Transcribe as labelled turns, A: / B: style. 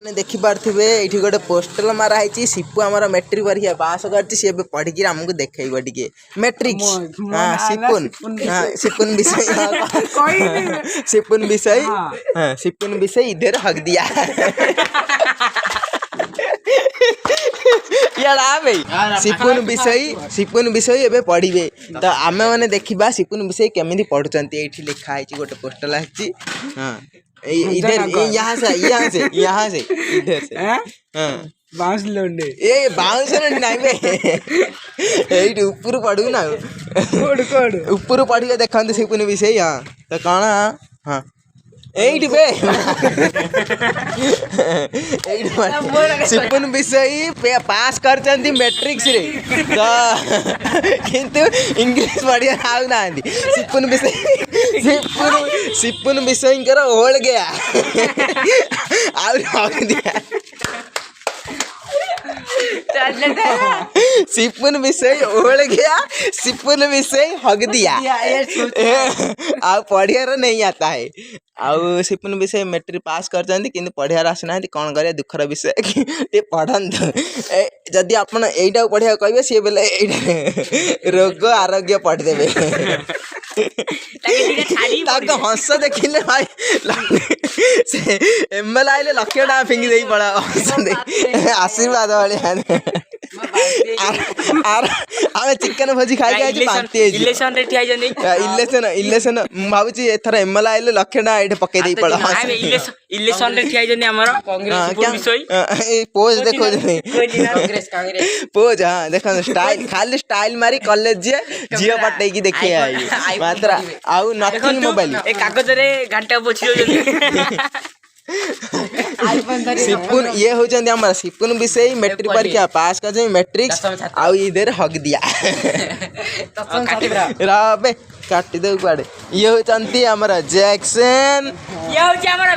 A: देखी पारे ये गोटे पोस्टर माराई सिपु आम मेट्रिक परीक्षा पास कर पढ़ी आमको देखो टे मेट्रिक हाँ सिपुन हाँ सिपुन विषय सिपुन विषय हाँ सिपुन विषय इधर हक दिया सिपुन विषय एवं पढ़े तो आम मैंने देखा सिपुन विषय केमी पढ़ुंट ये लिखाई गोटे पोस्टर आसी हाँ इधर यहाँ से इधर से हाँ
B: बाउंस लोंडे
A: ए बाउंस नहीं बे ऊपर पढ़ू ना ऊपर पढ़िए देखते सिपुन विषय हाँ तो कौन हाँ एट बे सिपुन विषय पास कर मैट्रिक्स रे तो किंतु इंग्लिश पढ़िया आउ ना सिपुन विषय सिपुन विषय ओढ़ गया आउ दिया सिपुन विषय ओढ़ गया सिपुन विषय हग दिया आ पढ़ियार नहीं आता है आउ सिपुन विषय मेट्रिक पास कर पढ़ियार आसना कौन कर दुखर विषय कि पढ़ंतु जदि आप यहीटा पढ़िया कहे सी बोले रोग आरोग्य पढ़देवे हस देखिले भाई एमएल आइले लक्ष टाँग फिंगी दे पड़ा आशीर्वाद भाई आम चिकेन भोजी खाई इलेक्शन भावी एथर एमएल आइले लक्ष टाँग ये पकई दे पड़ा पोज देखो पोज हाँ देख स्टाइल खाली स्टाइल मारी कॉलेज झील पटे देखिए मात्र आउ नथिंग मोबाइल
C: कागज घंटा
A: सिपुन ये होचंदी हमर सिपुन विषय मेट्रिक परीक्षा पास कर मैट्रिक्स आउ इधर हक दिया राबे काटी दे कुआडे ये होचंती हमर जैक्सन
C: ये होची हमर